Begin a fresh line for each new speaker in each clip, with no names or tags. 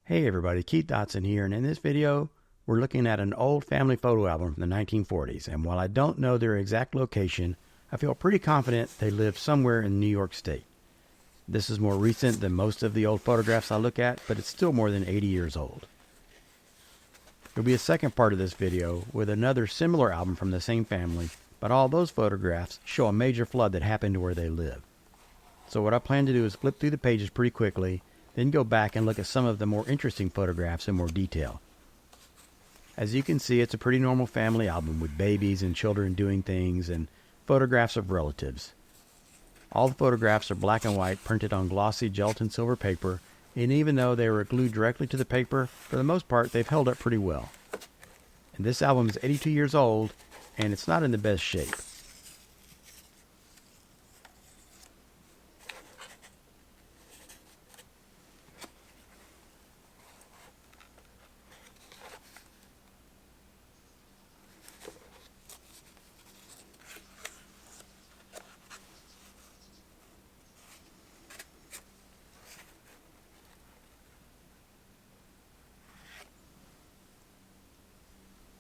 Hey everybody, Keith Dotson here, and in this video, we're looking at an old family photo album from the 1940s, and while I don't know their exact location, I feel pretty confident they lived somewhere in New York State. This is more recent than most of the old photographs I look at, but it's still more than 80 years old. There'll be a second part of this video with another similar album from the same family, but all those photographs show a major flood that happened where they live. So what I plan to do is flip through the pages pretty quickly, then go back and look at some of the more interesting photographs in more detail. As you can see, it's a pretty normal family album with babies and children doing things and photographs of relatives. All the photographs are black and white, printed on glossy gelatin silver paper, and even though they were glued directly to the paper, for the most part they've held up pretty well. And this album is 82 years old, and it's not in the best shape.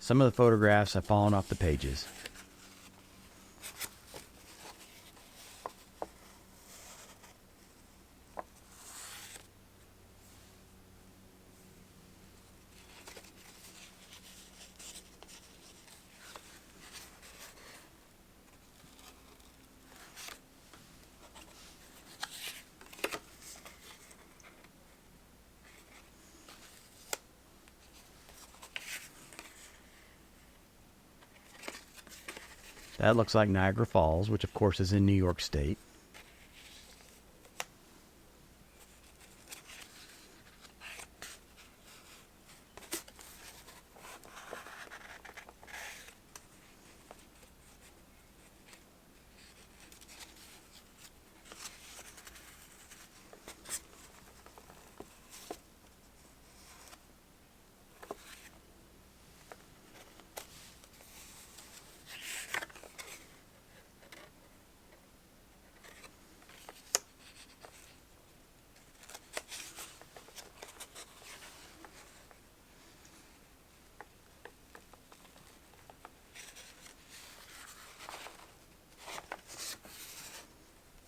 Some of the photographs have fallen off the pages. That looks like Niagara Falls, which of course is in New York State.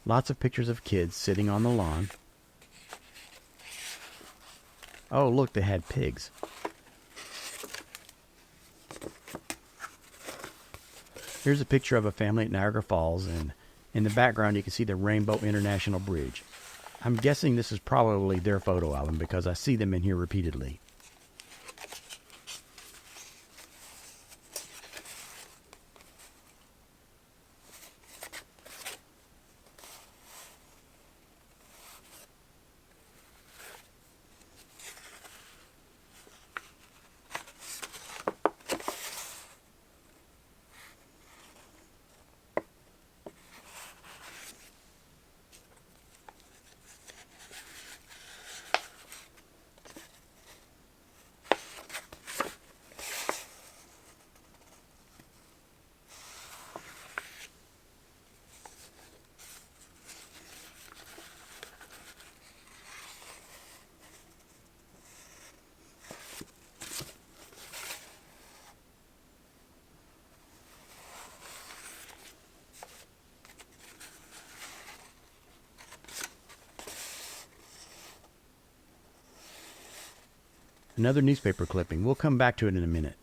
Lots of pictures of kids sitting on the lawn. Oh, look, they had pigs. Here's a picture of a family at Niagara Falls, and in the background you can see the Rainbow International Bridge. I'm guessing this is probably their photo album because I see them in here repeatedly. Another newspaper clipping. We'll come back to it in a minute.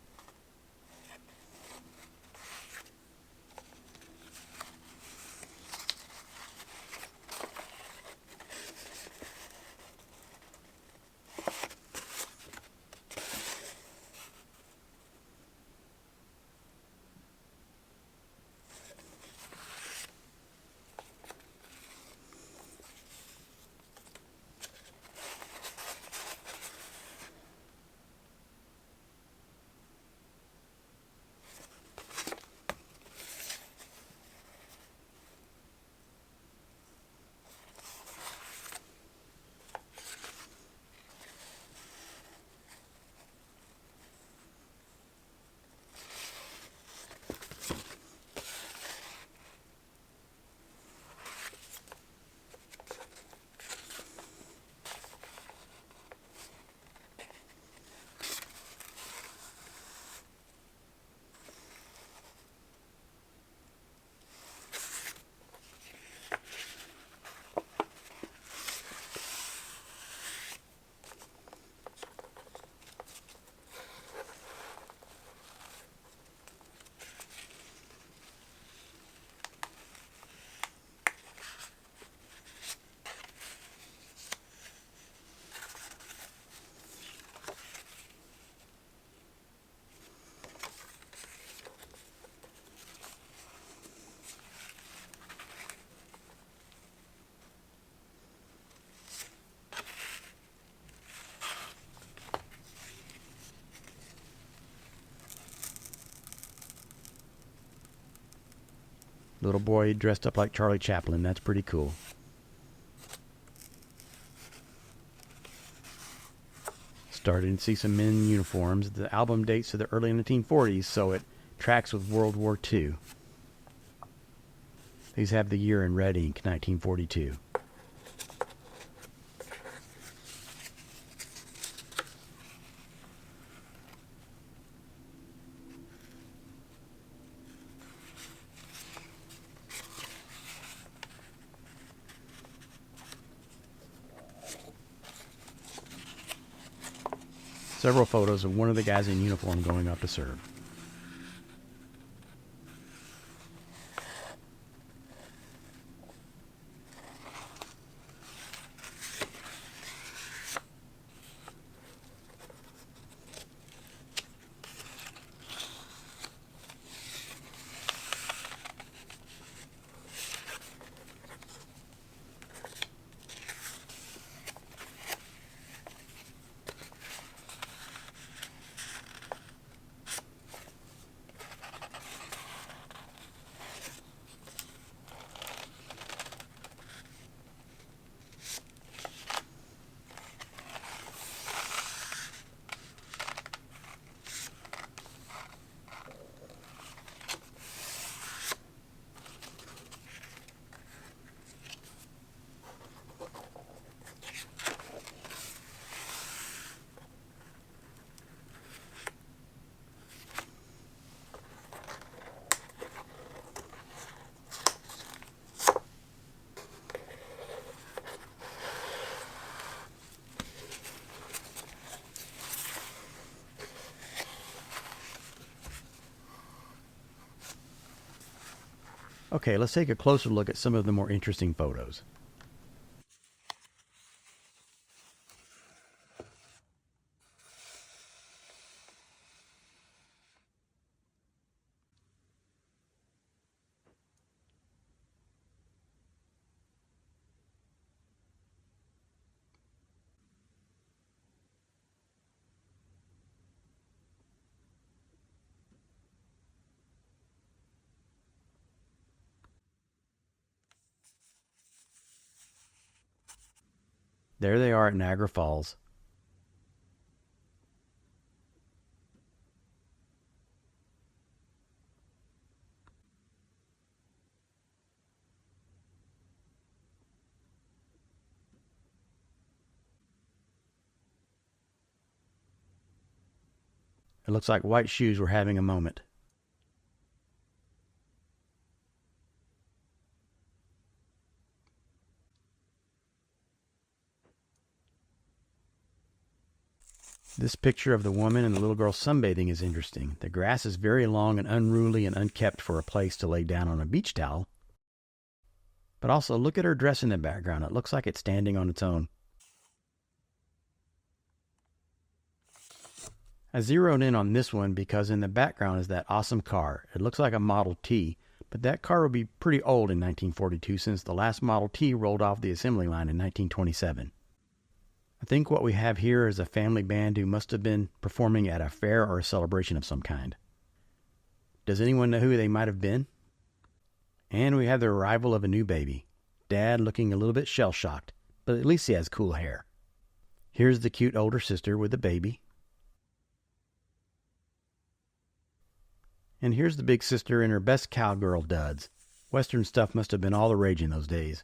Little boy dressed up like Charlie Chaplin. That's pretty cool. Starting to see some men in uniforms. The album dates to the early 1940s, so it tracks with World War II. These have the year in red ink, 1942. Several photos of one of the guys in uniform going up to serve. Okay, let's take a closer look at some of the more interesting photos. There they are at Niagara Falls. It looks like White Shoes were having a moment. This picture of the woman and the little girl sunbathing is interesting. The grass is very long and unruly and unkept for a place to lay down on a beach towel. But also, look at her dress in the background. It looks like it's standing on its own. I zeroed in on this one because in the background is that awesome car. It looks like a Model T, but that car would be pretty old in 1942 since the last Model T rolled off the assembly line in 1927. I think what we have here is a family band who must have been performing at a fair or a celebration of some kind. Does anyone know who they might have been? And we have the arrival of a new baby. Dad looking a little bit shell-shocked, but at least he has cool hair. Here's the cute older sister with the baby. And here's the big sister in her best cowgirl duds. Western stuff must have been all the rage in those days.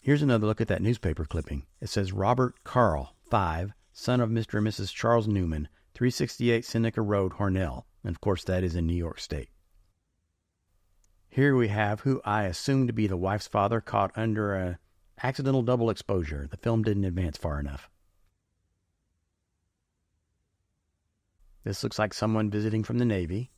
Here's another look at that newspaper clipping. It says Robert Carl, 5, son of Mr. and Mrs. Charles Newman, 368 Seneca Road, Hornell. And of course that is in New York State. Here we have who I assume to be the wife's father caught under a accidental double exposure. The film didn't advance far enough. This looks like someone visiting from the Navy.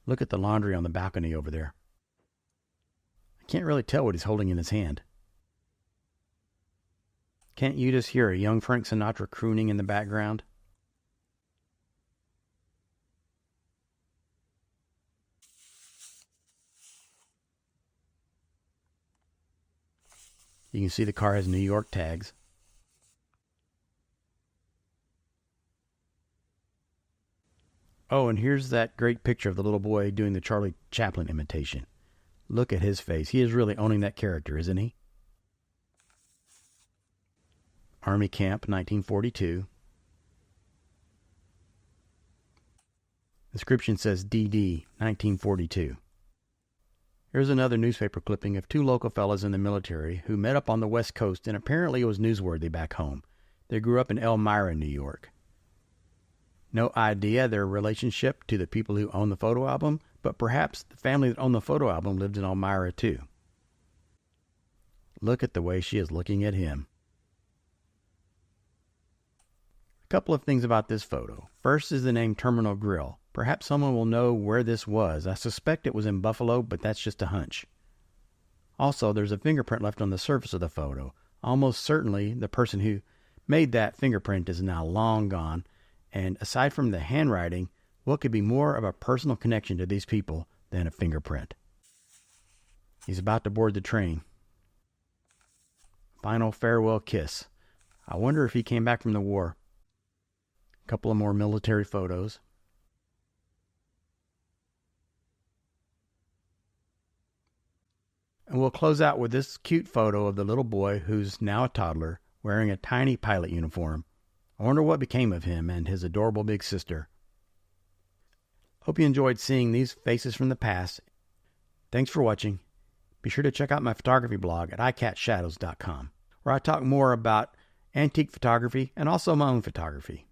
Look at the laundry on the balcony over there. Can't really tell what he's holding in his hand. Can't you just hear a young Frank Sinatra crooning in the background? You can see the car has New York tags. Oh, and here's that great picture of the little boy doing the Charlie Chaplin imitation. Look at his face. He is really owning that character, isn't he? Army Camp, 1942. Inscription says DD, 1942. Here's another newspaper clipping of two local fellas in the military who met up on the West Coast, and apparently it was newsworthy back home. They grew up in Elmira, New York. No idea their relationship to the people who own the photo album, but perhaps the family that owned the photo album lived in Elmira too. Look at the way she is looking at him. A couple of things about this photo. First is the name Terminal Grill. Perhaps someone will know where this was. I suspect it was in Buffalo, but that's just a hunch. Also, there's a fingerprint left on the surface of the photo. Almost certainly the person who made that fingerprint is now long gone. And aside from the handwriting, what could be more of a personal connection to these people than a fingerprint? He's about to board the train. Final farewell kiss. I wonder if he came back from the war. A couple of more military photos. And we'll close out with this cute photo of the little boy who's now a toddler wearing a tiny pilot uniform. I wonder what became of him and his adorable big sister. Hope you enjoyed seeing these faces from the past. Thanks for watching. Be sure to check out my photography blog at iCatShadows.com, where I talk more about antique photography and also my own photography.